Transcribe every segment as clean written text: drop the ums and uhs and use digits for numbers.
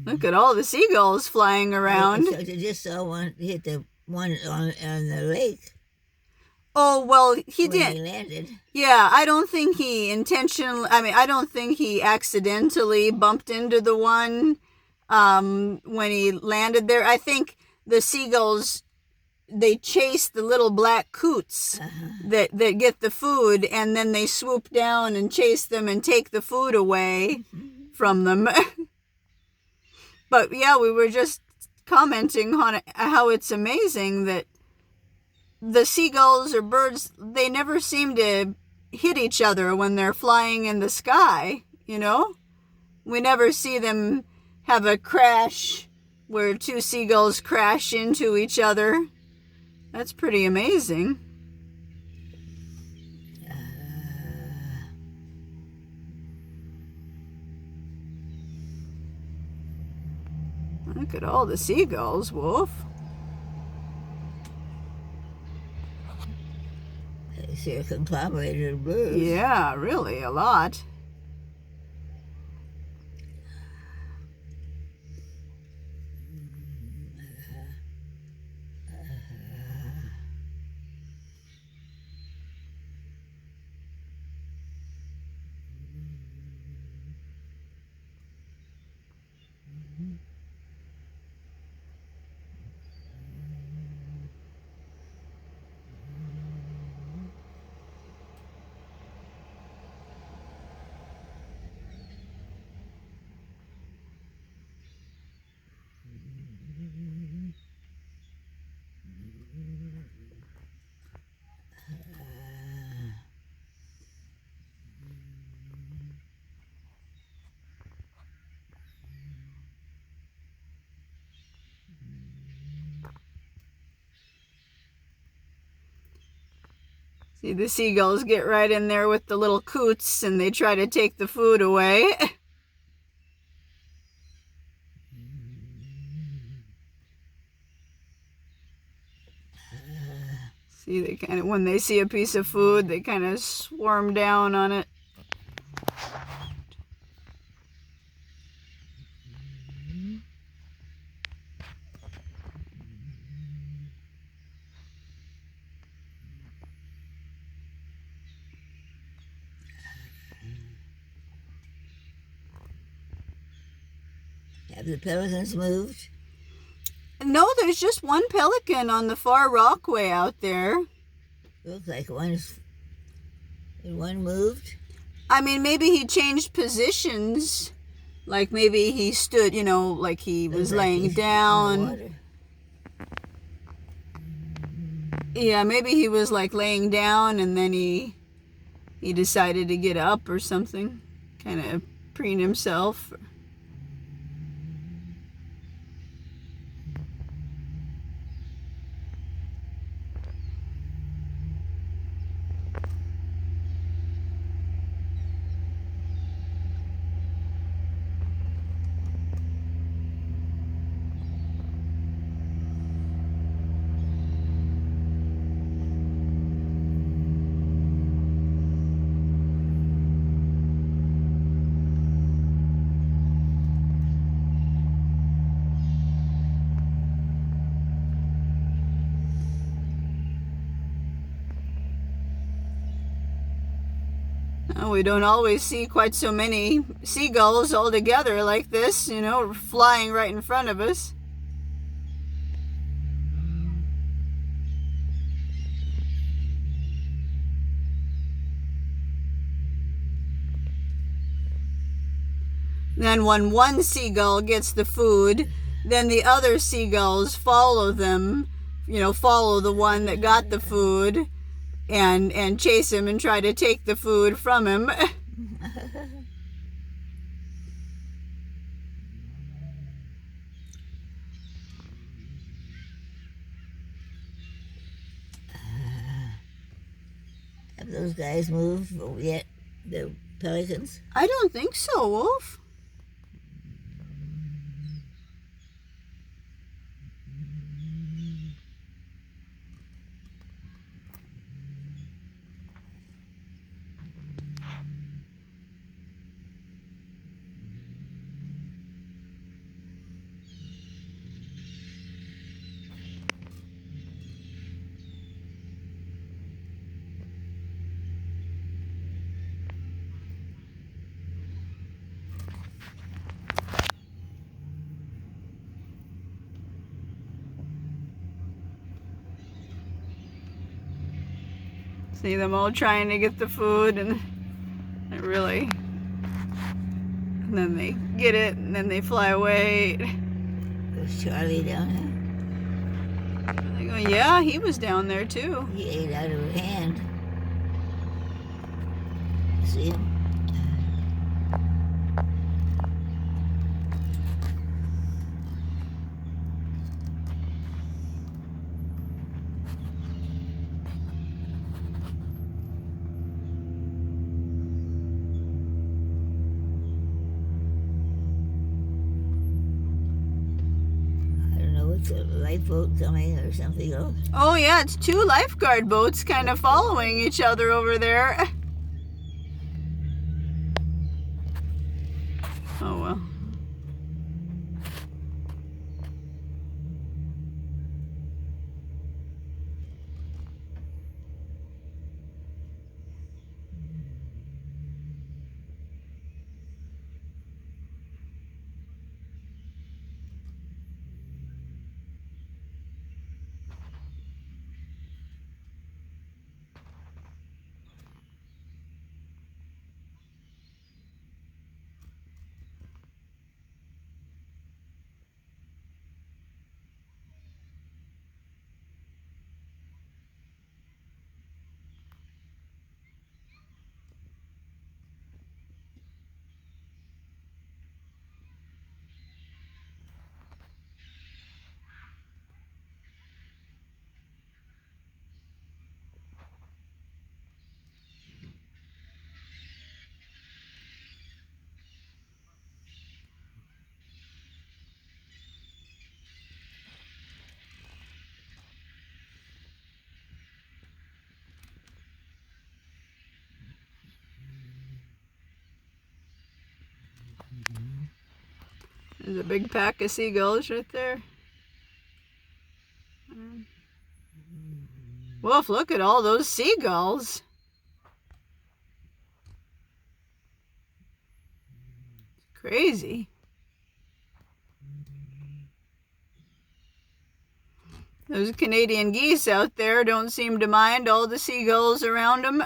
Look at all the seagulls flying around. I just saw one hit the one on the lake Oh, well, he when did. he landed. Yeah, I don't think he intentionally, I don't think he accidentally bumped into the one when he landed there. I think the seagulls, they chase the little black coots that get the food, and then they swoop down and chase them and take the food away from them. But yeah, we were just commenting on how it's amazing that the seagulls or birds, they never seem to hit each other when they're flying in the sky, you know? We never see them have a crash where two seagulls crash into each other. That's pretty amazing. Look at all the seagulls, Wolf. I see a conglomerated of birds. Yeah, really, a lot. See, the seagulls get right in there with the little coots and they try to take the food away. See, they kind of, when they see a piece of food, they kind of swarm down on it. Have the pelicans moved? No, there's just one pelican on the far rockway out there. Looks like one moved. I mean, maybe he changed positions. Like maybe he stood, like he was laying down. Yeah, maybe he was like laying down and then he decided to get up or something. Kind of preen himself. We don't always see quite so many seagulls all together like this, flying right in front of us. Then when one seagull gets the food, then the other seagulls follow them, follow the one that got the food and chase him and try to take the food from him. Have those guys moved yet? The pelicans? I don't think so, Wolf. See them all trying to get the food, and they really, and then they get it, and then they fly away. Was Charlie down there? They go, yeah, he was down there too. He ate out of her hand. See him? It's a lifeboat coming or something else. Oh yeah, it's two lifeguard boats kind of following each other over there. Oh well. There's a big pack of seagulls right there. Wolf, look at all those seagulls. Crazy. Those Canadian geese out there don't seem to mind all the seagulls around them.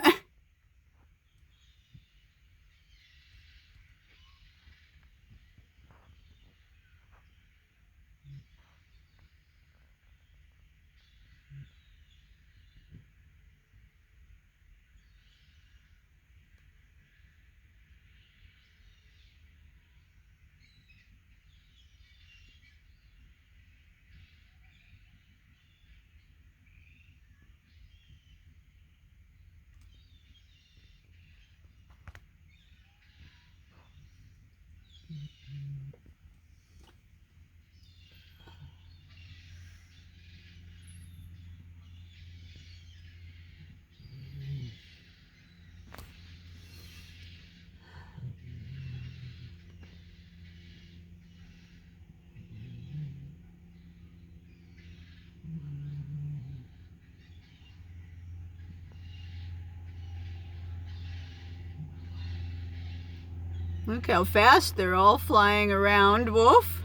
Look how fast they're all flying around, Wolf.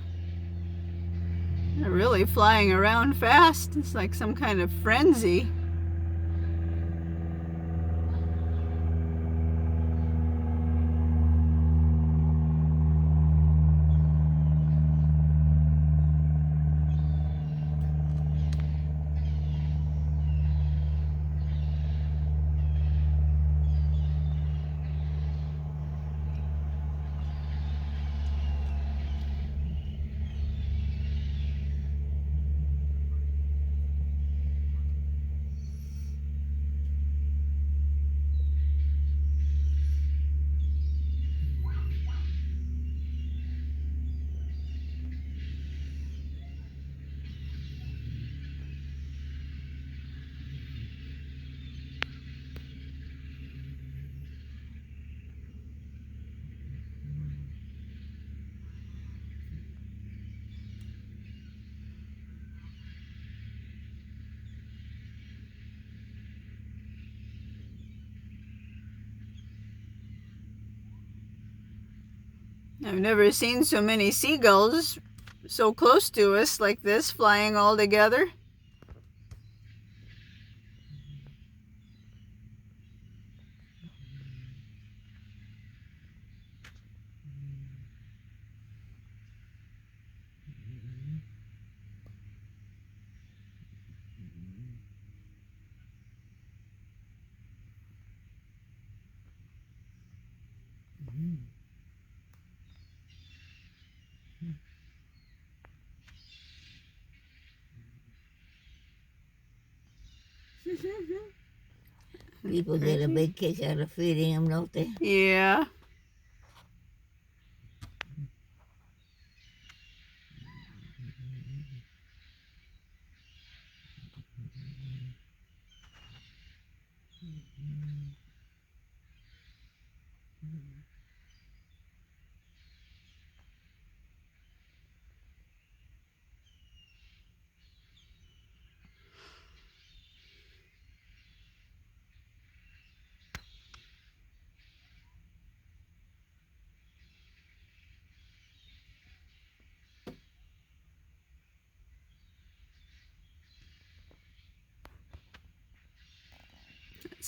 They're really flying around fast. It's like some kind of frenzy. I've never seen so many seagulls so close to us like this, flying all together. People get a big kick out of feeding them, don't they? Yeah.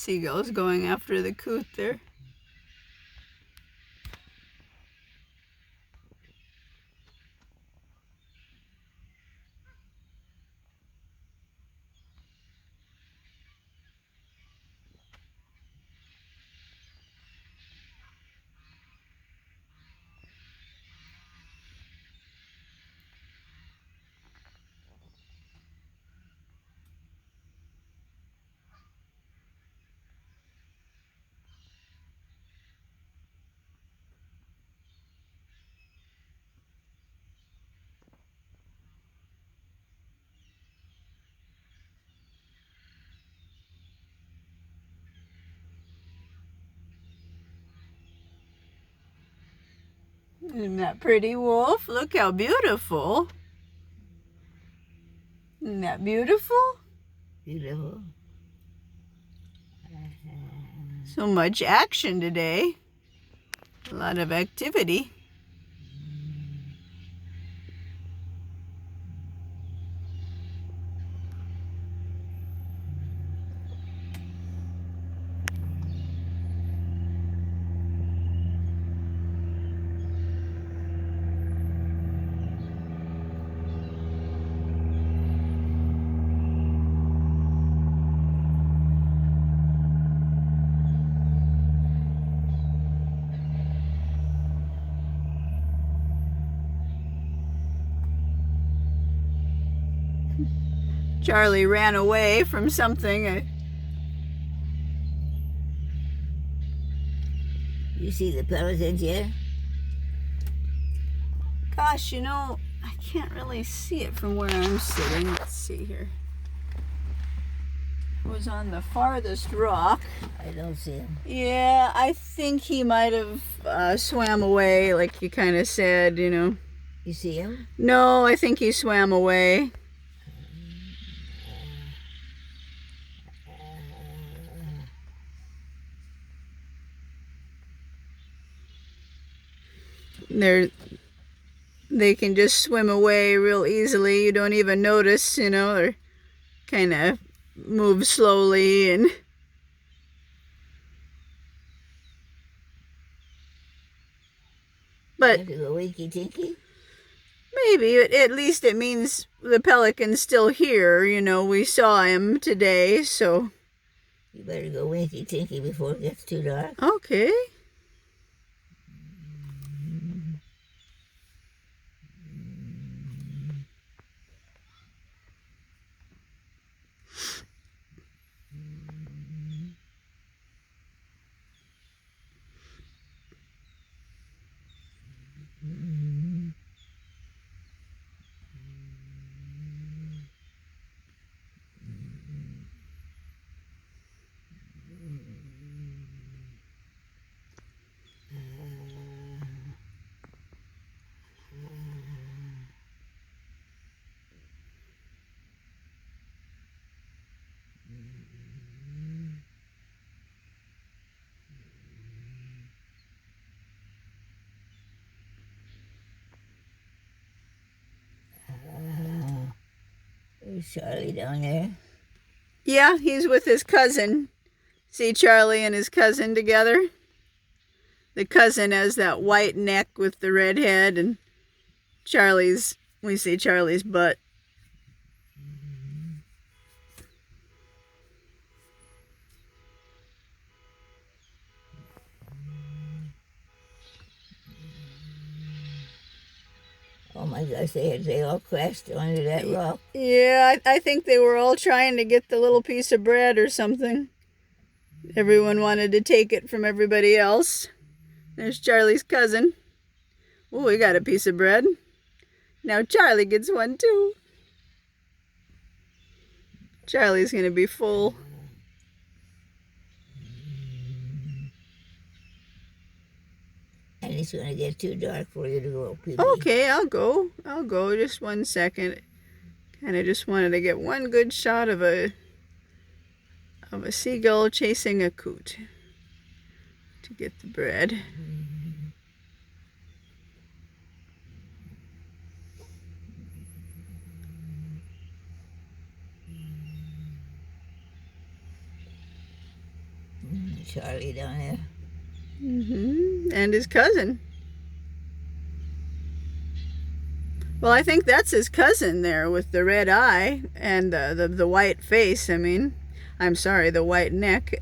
Seagulls going after the coot there. Isn't that pretty, Wolf? Look how beautiful. Isn't that beautiful? Beautiful. So much action today. A lot of activity. Charlie ran away from something. You see the pelicans yet? Gosh, you know, I can't really see it from where I'm sitting. Let's see here. It was on the farthest rock. I don't see him. Yeah, I think he might have swam away, like you kind of said, you know. You see him? No, I think he swam away. They can just swim away real easily. You don't even notice, you know, or kind of move slowly and but You have to go winky tinky? maybe at least it means the pelican's still here, you know. We saw him today, so You better go winky tinky before it gets too dark. okay. There's Charlie down there. Yeah, he's with his cousin. See Charlie and his cousin together? The cousin has that white neck with the red head, and we see Charlie's butt. Oh my gosh, they all crashed under that rock. Yeah, I think they were all trying to get the little piece of bread or something. Everyone wanted to take it from everybody else. There's Charlie's cousin. Oh, we got a piece of bread. Now Charlie gets one too. Charlie's going to be full. And it's going to get too dark for you to go pee. Okay, I'll go. Just 1 second. Kind of just wanted to get one good shot of a seagull chasing a coot to get the bread. Charlie down there. And his cousin. Well, I think that's his cousin there with the red eye and the white face. I mean, I'm sorry, the white neck.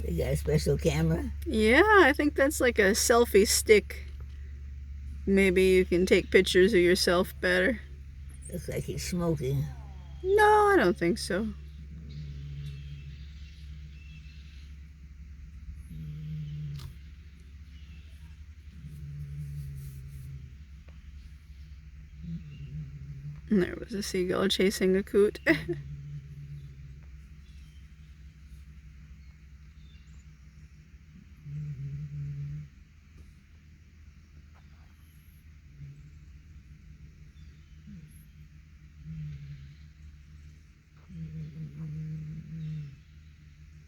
They got a special camera. Yeah, I think that's like a selfie stick. Maybe you can take pictures of yourself better. Looks like he's smoking. No, I don't think so. And there was a seagull chasing a coot.